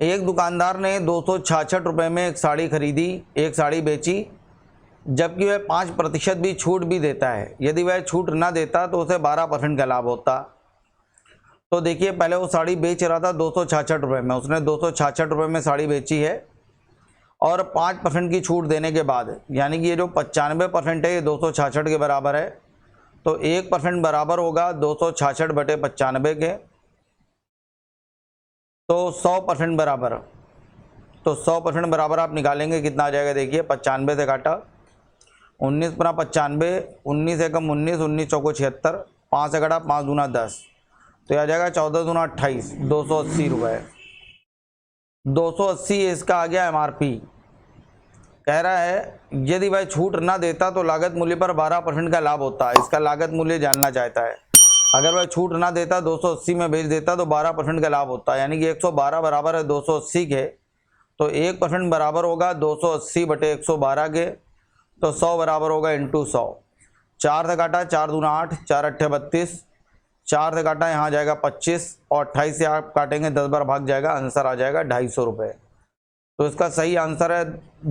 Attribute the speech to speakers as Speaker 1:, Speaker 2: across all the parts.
Speaker 1: एक दुकानदार ने 266 रुपये में एक साड़ी खरीदी, एक साड़ी बेची, जबकि वह 5% भी छूट भी देता है। यदि वह छूट ना देता तो उसे 12% का लाभ होता। तो देखिए, पहले वो साड़ी बेच रहा था 266 रुपये में, उसने 266 रुपये में साड़ी बेची है और 5% की छूट देने के बाद, यानी कि ये जो 95% है ये 266 के बराबर है, तो 1% बराबर होगा 266 बटे 95 के, तो 100% बराबर। तो 100% बराबर आप निकालेंगे कितना आ जाएगा, देखिए 95 से काटा 19 पुनः 95, 19 एकम 19, 19 चौको 76, 5 से काटा 5 दूना 10, तो यह आ जाएगा 14 दूना 28, 280 रुपये। 280 इसका आ गया MRP। कह रहा है यदि वह छूट ना देता तो लागत मूल्य पर 12% का लाभ होता। इसका लागत मूल्य जानना चाहता है। अगर वह छूट ना देता, 280 में बेच देता तो 12% का लाभ होता, यानी कि 112 बराबर है 280 के, तो 1% बराबर होगा 280 बटे 112 के, तो 100 बराबर होगा इंटू 100। 4 से काटा 4 दूना 8, 4 अट्ठे 32, 4 से काटा यहाँ जाएगा 25 और 28 से आप काटेंगे 10 बार भाग जाएगा, आंसर आ जाएगा 250 रुपये। तो इसका सही आंसर है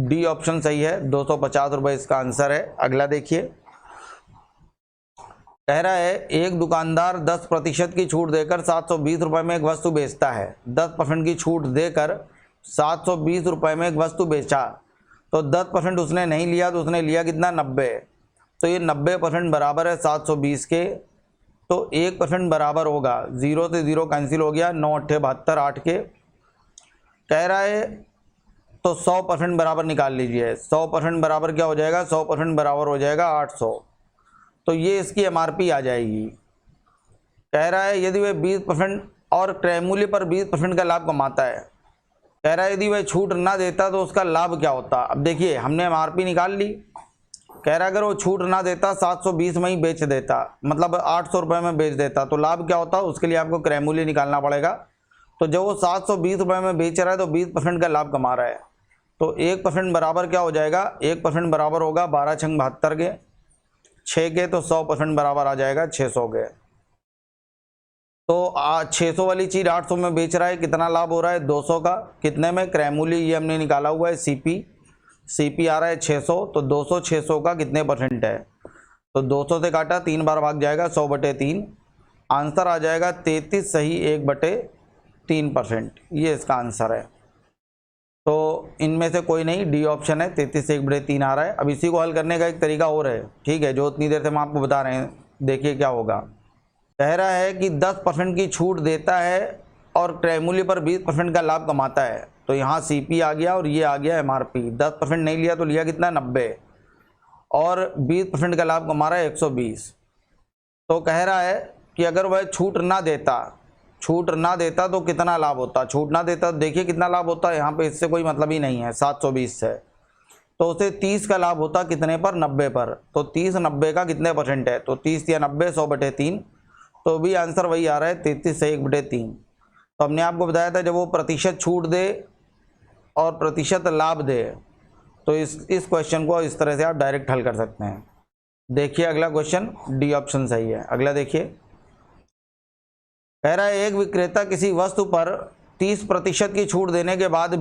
Speaker 1: डी ऑप्शन सही है, 250 रुपये इसका आंसर है। अगला देखिए, कह रहा है एक दुकानदार 10% की छूट देकर 720 रुपये में एक वस्तु बेचता है। 10% की छूट देकर 720 रुपये में एक वस्तु बेचा, तो 10% उसने नहीं लिया, तो उसने लिया कितना, 90। तो ये 90% बराबर है 720 के, तो 1% बराबर होगा, 0 से 0 कैंसिल हो गया, 9 अट्ठे 72, 8 के। कह रहा है तो 100% बराबर निकाल लीजिए। 100% बराबर क्या हो जाएगा, 100% बराबर हो जाएगा 800, तो ये इसकी MRP आ जाएगी। कह रहा है यदि वह 20% और क्रय मूल्य पर 20% का लाभ कमाता है। कह रहा है यदि वह छूट ना देता तो उसका लाभ क्या होता। अब देखिए, हमने MRP निकाल ली। कह रहा है अगर वो छूट ना देता, 720 में ही बेच देता, मतलब 800 रुपये में बेच देता, तो लाभ क्या होता, उसके लिए आपको क्रय मूल्य निकालना पड़ेगा। तो जब वो 720 रुपये में बेच रहा है तो 20% का लाभ कमा रहा है, तो 1% बराबर क्या हो जाएगा, 1% बराबर होगा 12 छंग 72 के, 6 के, तो 100% बराबर आ जाएगा 600 के। तो 600 वाली चीज़ 800 में बेच रहा है, कितना लाभ हो रहा है, 200 का। कितने में, क्रय मूल्य ये हमने निकाला हुआ है, CP आ रहा है 600, तो 200 600 का कितने % है, तो 200 से काटा 3 बार भाग जाएगा, 100 बटे 3, आंसर आ जाएगा 33 सही 1 बटे 3%। ये इसका आंसर है। तो इनमें से कोई नहीं, डी ऑप्शन है, 33 1 बटे 3 आ रहा है। अब इसी को हल करने का एक तरीका और है, ठीक है, जो उतनी देर से हम आपको बता रहे हैं, देखिए क्या होगा। कह रहा है कि 10% की छूट देता है और क्रय मूल्य पर 20% का लाभ कमाता है, तो यहाँ CP आ गया और ये आ गया MRP। 10% नहीं लिया तो लिया कितना, 90, और 20% का लाभ कमा रहा है 120। तो कह रहा है कि अगर वह छूट ना देता तो कितना लाभ होता। छूट ना देता तो देखिए कितना लाभ होता है, यहाँ पे इससे कोई मतलब ही नहीं है 720 से, तो उसे 30 का लाभ होता, कितने पर, 90 पर। तो 30 90 का कितने % है, तो 30 या 90, 100 बटे 3, तो भी आंसर वही आ रहा है 33 से 1 बटे 3। तो हमने आपको बताया था जब वो प्रतिशत छूट दे और प्रतिशत लाभ दे, तो इस क्वेश्चन को इस तरह से आप डायरेक्ट हल कर सकते हैं। देखिए अगला क्वेश्चन, डी ऑप्शन सही है। अगला देखिए, कह रहा है एक विक्रेता किसी वस्तु पर 30% की छूट देने के बाद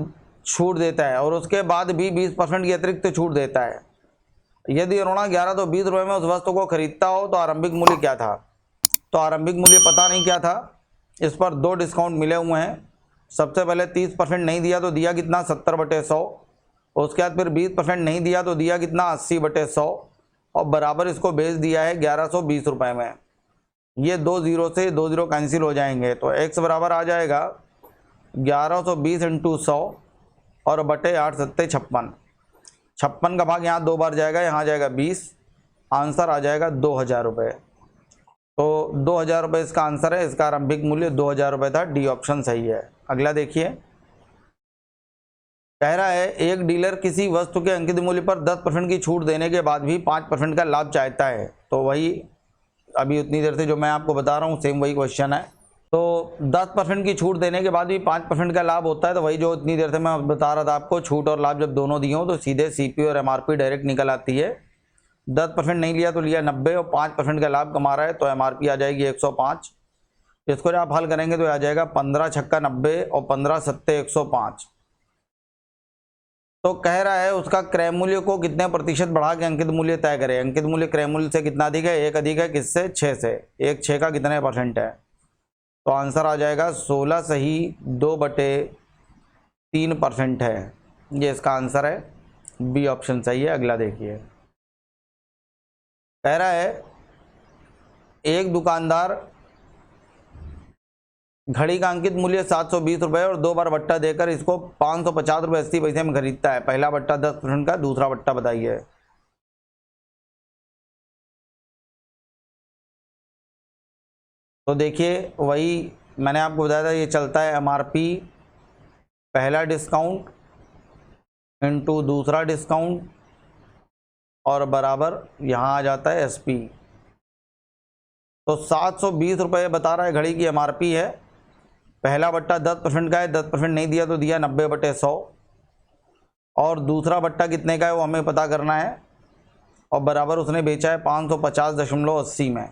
Speaker 1: छूट देता है और उसके बाद भी 20% की अतिरिक्त छूट देता है। यदि ऋण 11 तो 20 रुपये में उस वस्तु को खरीदता हो तो आरंभिक मूल्य क्या था। तो आरंभिक मूल्य पता नहीं क्या था, इस पर 2 डिस्काउंट मिले हुए हैं। सबसे पहले 30% नहीं दिया तो दिया कितना, 70 बटे 100, उसके बाद फिर 20% नहीं दिया तो दिया कितना, 80 बटे 100, और बराबर इसको बेच दिया है 1120 रुपये में। ये 2 0 से 2 0 कैंसिल हो जाएंगे, तो x बराबर आ जाएगा 1120 इंटू 100 और बटे 8 सत्ते 56। 56 का भाग यहाँ 2 बार जाएगा, यहाँ जाएगा 20, आंसर आ जाएगा 2000 रुपये। तो 2000 रुपये इसका आंसर है। इसका आरंभिक मूल्य 2000 रुपये था, डी ऑप्शन सही है। अगला देखिए, कह रहा है एक डीलर किसी वस्तु के अंकित मूल्य पर 10% की छूट देने के बाद भी 5% का लाभ चाहता है। तो वही अभी उतनी देर से जो मैं आपको बता रहा हूँ, सेम वही क्वेश्चन है। तो 10% की छूट देने के बाद भी 5% का लाभ होता है, तो वही जो इतनी देर से मैं बता रहा था आपको, छूट और लाभ जब दोनों दिए हों तो सीधे CP और MRP डायरेक्ट निकल आती है। 10% नहीं लिया तो लिया 90 और 5% का लाभ कमा रहा है, तो MRP आ जाएगी 105। इसको जब आप हल करेंगे तो आ जाएगा 15 छक्का 90 और 15 सत्ते 105। तो कह रहा है उसका क्रय मूल्य को कितने प्रतिशत बढ़ा के अंकित मूल्य तय करें। अंकित मूल्य क्रय मूल्य से कितना अधिक है, 1 अधिक है किससे, 6 से। 1 6 का कितने परसेंट है, तो आंसर आ जाएगा 16 सही 2/3% है। ये इसका आंसर है, बी ऑप्शन सही है। अगला देखिए, कह रहा है एक दुकानदार घड़ी का अंकित मूल्य 720 रुपये और 2 बार बट्टा देकर इसको 550 रुपये 80 पैसे में खरीदता है। पहला बट्टा 10% का, दूसरा बट्टा बताइए। तो देखिए वही मैंने आपको बताया था, ये चलता है एमआरपी पहला डिस्काउंट इनटू दूसरा डिस्काउंट और बराबर यहाँ आ जाता है एसपी। तो 720 रुपये बता रहा है घड़ी की एमआरपी है। पहला बट्टा 10% का है, 10% नहीं दिया तो दिया 90/100 और दूसरा बट्टा कितने का है वो हमें पता करना है और बराबर उसने बेचा है 550.80 में।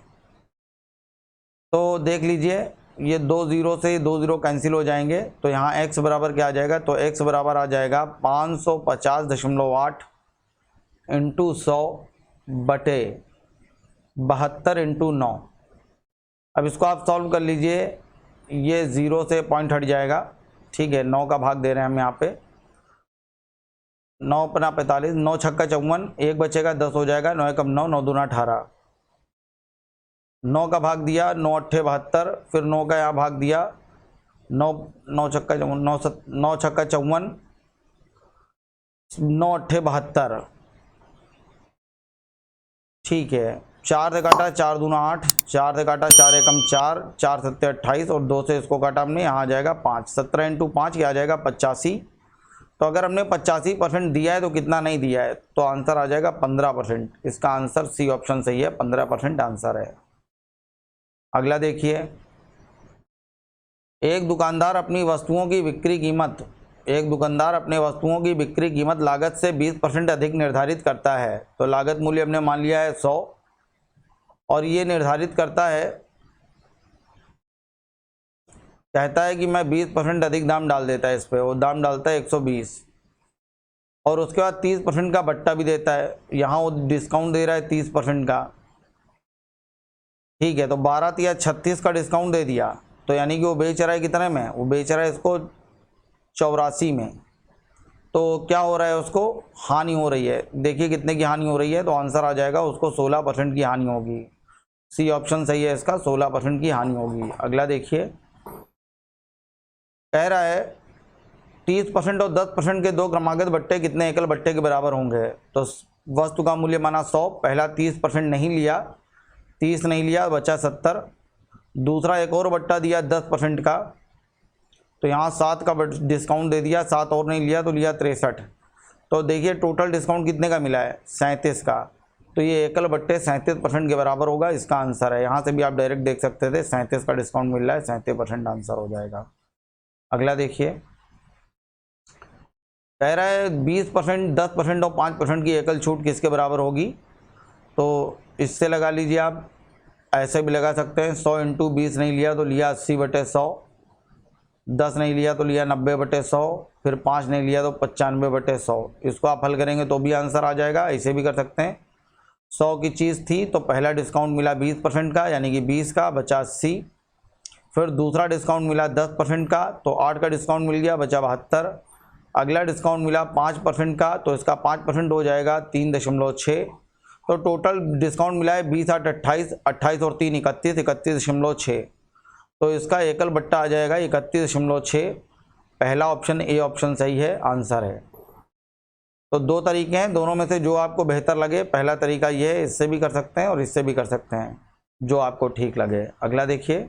Speaker 1: तो देख लीजिए ये 2 0 से 2 0 कैंसिल हो जाएंगे, तो यहाँ x बराबर क्या आ जाएगा, तो x बराबर आ जाएगा 550.8 इंटू 100/72 इंटू 9। अब इसको आप सॉल्व कर लीजिए, ये 0 से पॉइंट हट जाएगा, ठीक है। 9 का भाग दे रहे हैं हम यहाँ पे, 9 अपना 45, 9 छक्का 54, 1 बचेगा 10 हो जाएगा, 9 कम 9, 9 दूना 18। 9 का भाग दिया, 9 अट्ठे 72, फिर 9 का यहाँ भाग दिया, 9 छक्का 9 छक्का 54, 9 अट्ठे 72, ठीक है। 4 से काटा 4 दूना 8, 4 से काटा 4 एकम 4, 4 सत्ते 28 और 2 से इसको काटा हमने, यहाँ आ जाएगा 5, 17 इंटू 5 ये आ जाएगा 85। तो अगर हमने 85% दिया है तो कितना नहीं दिया है, तो आंसर आ जाएगा 15%। इसका आंसर सी ऑप्शन सही है, 15% आंसर है। अगला देखिए, एक दुकानदार अपनी वस्तुओं की बिक्री कीमत लागत से 20% अधिक निर्धारित करता है। तो लागत मूल्य हमने मान लिया है 100 और ये निर्धारित करता है, कहता है कि मैं 20% अधिक दाम डाल देता है इस पे, वो दाम डालता है 120 और उसके बाद 30% का बट्टा भी देता है। यहाँ वो डिस्काउंट दे रहा है 30% का, ठीक है। तो 12 या 36 का डिस्काउंट दे दिया, तो यानी कि वो बेच रहा है कितने में, वो बेच रहा है इसको 84 में। तो क्या हो रहा है, उसको हानि हो रही है। देखिए कितने की हानि हो रही है, तो आंसर आ जाएगा उसको 16% की हानि होगी। सी ऑप्शन सही है इसका, 16% की हानि होगी। अगला देखिए, कह रहा है 30% और 10% के 2 क्रमागत बट्टे कितने एकल बट्टे के बराबर होंगे। तो वस्तु का मूल्य माना 100, पहला 30% नहीं लिया, 30 नहीं लिया, बचा 70। दूसरा एक और बट्टा दिया 10% का, तो यहाँ 7 का डिस्काउंट दे दिया, 7 और नहीं लिया तो लिया 63। तो देखिए टोटल डिस्काउंट कितने का मिला है, 37 का। तो ये एकल बट्टे 37% के बराबर होगा, इसका आंसर है। यहाँ से भी आप डायरेक्ट देख सकते थे, 37 का डिस्काउंट मिल रहा है, 37% आंसर हो जाएगा। अगला देखिए, कह रहा है 20%, 10% और 5% की एकल छूट किसके बराबर होगी। तो इससे लगा लीजिए आप, ऐसे भी लगा सकते हैं। 100 इंटू 20 नहीं लिया तो लिया 80/100, 10 नहीं लिया तो लिया 90/100, फिर 5 नहीं लिया तो 95/100। इसको आप हल करेंगे तो भी आंसर आ जाएगा। ऐसे भी कर सकते हैं, 100 की चीज़ थी तो पहला डिस्काउंट मिला 20% का, यानी कि 20 का, बचा 80। फिर दूसरा डिस्काउंट मिला 10% का, तो 8 का डिस्काउंट मिल गया, बचा 72। अगला डिस्काउंट मिला 5% का, तो इसका 5% हो जाएगा 3.6। तो टोटल डिस्काउंट मिला है 20 8 28, 28 और 3 31, 31.6। तो इसका एकल बट्टा आ जाएगा 31.6। पहला ऑप्शन ए ऑप्शन सही है, आंसर है। तो 2 तरीके हैं, दोनों में से जो आपको बेहतर लगे। पहला तरीका ये है, इससे भी कर सकते हैं और इससे भी कर सकते हैं, जो आपको ठीक लगे। अगला देखिए,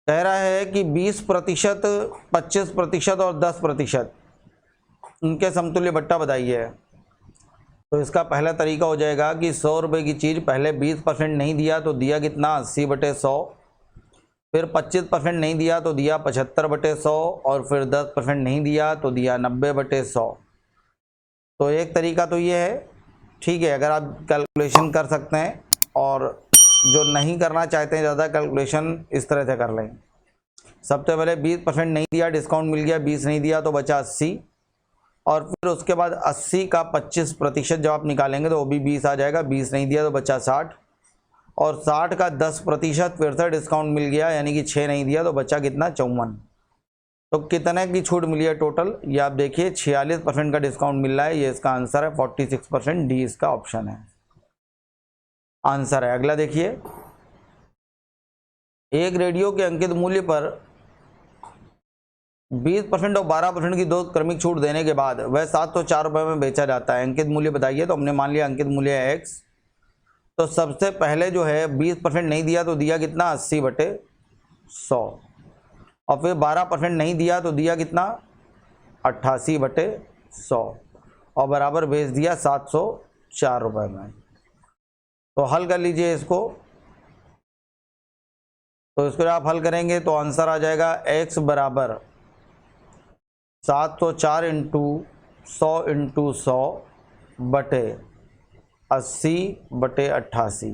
Speaker 1: कह रहा है कि 20%, 25% और 10% उनके समतुल्य बट्टा बताइए। तो इसका पहला तरीका हो जाएगा कि 100 रुपये की चीज़ पहले 20% नहीं दिया तो दिया कितना, 80/100। फिर 25% नहीं दिया तो दिया 75/100 और फिर 10% नहीं दिया तो दिया 90/100। तो एक तरीका तो ये है, ठीक है। अगर आप कैलकुलेशन कर सकते हैं और जो नहीं करना चाहते हैं ज़्यादा कैलकुलेशन, इस तरह से कर लें। सबसे पहले 20% नहीं दिया, डिस्काउंट मिल गया, 20 नहीं दिया तो बचा 80, और फिर उसके बाद 80 का 25% जब आप निकालेंगे तो वो भी 20 आ जाएगा। 20 नहीं दिया तो बचा 60, और 60 का 10% फिर से डिस्काउंट मिल गया, यानी कि 6 नहीं दिया तो बचा कितना, 54। तो कितने की छूट मिली है टोटल, ये आप देखिए 46% का डिस्काउंट मिल रहा है। ये इसका आंसर है 46%, डी इसका ऑप्शन है, आंसर है। अगला देखिए, एक रेडियो के अंकित मूल्य पर 20% और 12% की 2 क्रमिक छूट देने के बाद वह 704 रुपये में बेचा जाता है। अंकित मूल्य बताइए। तो हमने मान लिया अंकित मूल्य है x, तो सबसे पहले जो है 20% नहीं दिया तो दिया कितना, 80/100, और फिर 12% नहीं दिया तो दिया कितना, 88/100, और बराबर बेच दिया 704 रुपये में। तो हल कर लीजिए इसको। तो इसको आप हल करेंगे तो आंसर आ जाएगा x बराबर 704 इंटू 100 इंटू 100 बटे 80/88,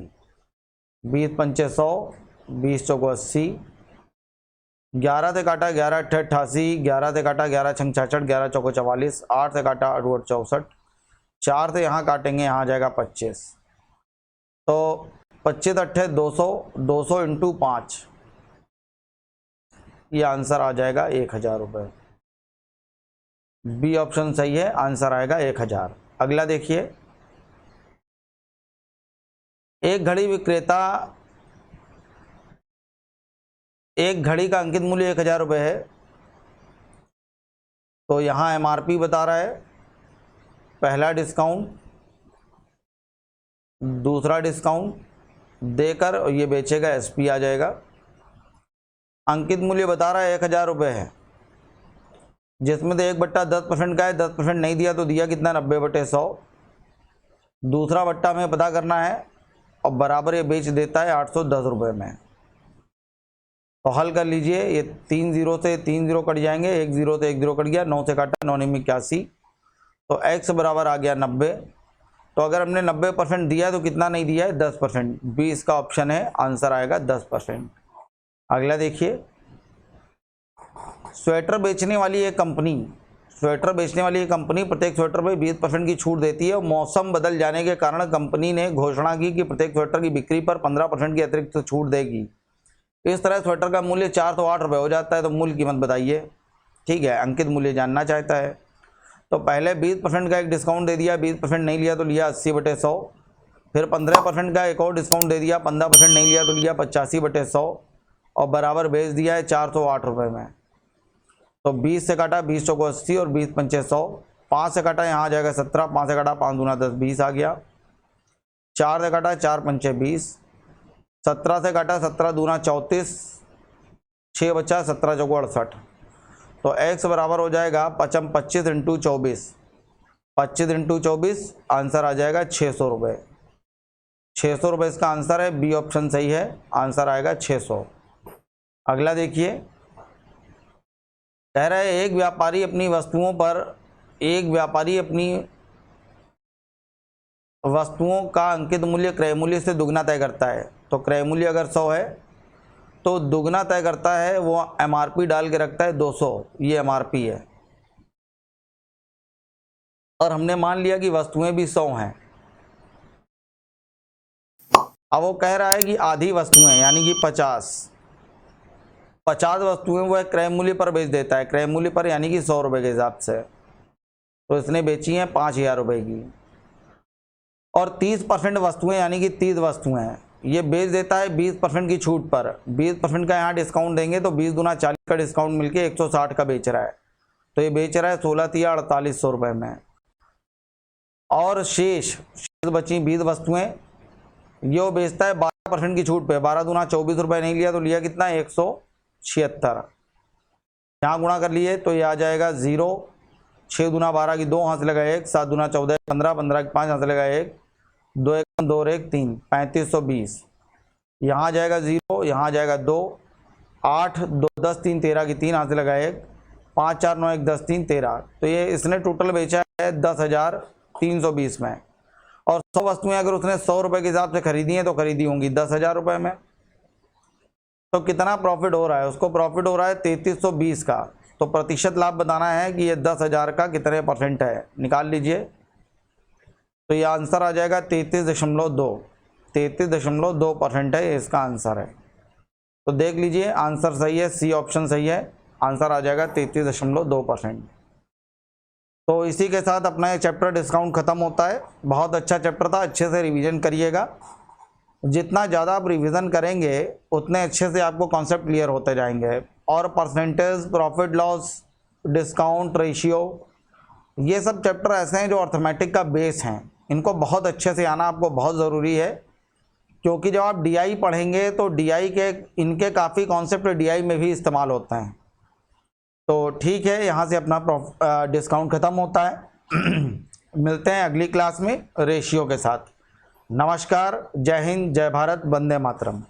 Speaker 1: 20 पंचे 100, 20 चौको 80, 11 से काटा 11 अट्ठे 88, 11 से काटा 11 छंग 66, 11 चौको 44, 8 से काटा 8 8 64, 4 से यहाँ काटेंगे, यहाँ आ जाएगा 25। तो 25 अट्ठे 200, 200 इंटू 5, ये आंसर आ जाएगा 1000 रुपये। बी ऑप्शन सही है, आंसर आएगा 1000। अगला देखिए, एक घड़ी विक्रेता, एक घड़ी का अंकित मूल्य 1000 रुपये है। तो यहाँ एमआरपी बता रहा है, पहला डिस्काउंट, दूसरा डिस्काउंट देकर और ये बेचेगा, एसपी आ जाएगा। अंकित मूल्य बता रहा है 1000 रुपये है, जिसमें तो 1/10% का है, 10% नहीं दिया तो दिया कितना, 90/100। दूसरा बट्टा हमें पता करना है, और बराबर ये बेच देता है 810 रुपये में। तो हल कर लीजिए, ये 3 0 से 3 0 कट जाएंगे, 1 0 से 1 0 कट गया, 9 से काटा 9 9 81, तो x बराबर आ गया 90। तो अगर हमने 90% दिया तो कितना नहीं दिया है, 10%। बी इसका ऑप्शन है, आंसर आएगा 10%। अगला देखिए, स्वेटर बेचने वाली एक कंपनी, स्वेटर बेचने वाली एक कंपनी प्रत्येक स्वेटर पर 20% की छूट देती है। और मौसम बदल जाने के कारण कंपनी ने घोषणा की कि प्रत्येक स्वेटर की बिक्री पर 15% की अतिरिक्त छूट देगी। इस तरह स्वेटर का मूल्य 408 रुपये हो जाता है। तो मूल कीमत बताइए। ठीक है, अंकित मूल्य जानना चाहता है। तो पहले 20% का एक डिस्काउंट दे दिया, 20% नहीं लिया तो लिया 80/100, फिर 15% का एक और डिस्काउंट दे दिया, 15% नहीं लिया तो लिया 85/100, और बराबर बेच दिया है 408 रुपये में। तो 20 से काटा 20 चौको 80, और 20 पंचे 100, 5 से काटा यहाँ आ जाएगा 17, 5 से काटा 5 दूना 10, 20 आ गया। 4 से काटा 4 पंचे 20, 17 से काटा 17 दूना 34, 6 बचा, 17 चौको 68। तो x बराबर हो जाएगा 25 इंटू 24, 25 इंटू 24, आंसर आ जाएगा 600 रुपये। 600 रुपये इसका आंसर है, बी ऑप्शन सही है, आंसर आएगा 600। अगला देखिए, कह रहा है एक व्यापारी अपनी वस्तुओं का अंकित मूल्य क्रय मूल्य से दुगना तय करता है। तो क्रय मूल्य अगर 100 है तो दुगना तय करता है, वो एमआरपी डाल के रखता है 200, ये एमआरपी है। और हमने मान लिया कि वस्तुएं भी 100 हैं। अब वो कह रहा है कि आधी वस्तुएं यानी कि 50 वस्तुएं वह क्रय मूल्य पर बेच देता है, क्रय मूल्य पर यानी कि 100 रुपये के हिसाब से। तो इसने बेची हैं 5000 रुपये की। और 30% वस्तुएं यानी कि 30 वस्तुएं ये बेच देता है 20% की छूट पर। 20% का यहाँ डिस्काउंट देंगे तो 20 दूना 40 का डिस्काउंट मिलके 160 का बेच रहा है। तो ये बेच रहा है 16×3 4800 रुपये में। और शेष बची 20 वस्तुएं ये वो बेचता है 12% की छूट पे। 12 दूना 24 रुपये नहीं लिया तो लिया कितना, 176। यहाँ गुणा कर लिए तो ये आ जाएगा 0, 6 दूना 12 की 2 हाथ से लगा 1, 7 दूना 14 15, 15 की 5 हाथ से लगा 1, 2 1 2 और 1 3, 3520। यहाँ आ जाएगा 0, यहाँ आ जाएगा 2, 8 2 10 3 13 की 3 हाथ से लगा 1, 5 4 9 1 10 3 13। तो ये इसने टोटल बेचा है 10,320 में। और 100 वस्तुएं अगर उसने 100 रुपये के हिसाब से खरीदी हैं तो खरीदी होंगी 10,000 रुपये में। तो कितना प्रॉफिट हो रहा है, उसको प्रॉफिट हो रहा है 3320 का। तो प्रतिशत लाभ बताना है कि ये 10,000 का कितने परसेंट है, निकाल लीजिए। तो ये आंसर आ जाएगा 33.2% है, इसका आंसर है। तो देख लीजिए आंसर सही है, सी ऑप्शन सही है, आंसर आ जाएगा 33.2%। तो इसी के साथ अपना ये चैप्टर डिस्काउंट ख़त्म होता है। बहुत अच्छा चैप्टर था, अच्छे से रिवीजन करिएगा। जितना ज़्यादा आप रिवीजन करेंगे उतने अच्छे से आपको कॉन्सेप्ट क्लियर होते जाएंगे। और percentage, profit loss, discount ratio, ये सब चैप्टर ऐसे हैं जो अर्थमेटिक का बेस हैं। इनको बहुत अच्छे से आना आपको बहुत ज़रूरी है, क्योंकि जब आप डीआई पढ़ेंगे तो डीआई के इनके काफ़ी कॉन्सेप्ट डीआई में भी इस्तेमाल होते हैं। तो ठीक है, यहाँ से अपना डिस्काउंट ख़त्म होता है। मिलते हैं अगली क्लास में रेशियो के साथ। नमस्कार, जय हिंद, जय भारत, वंदे मातरम।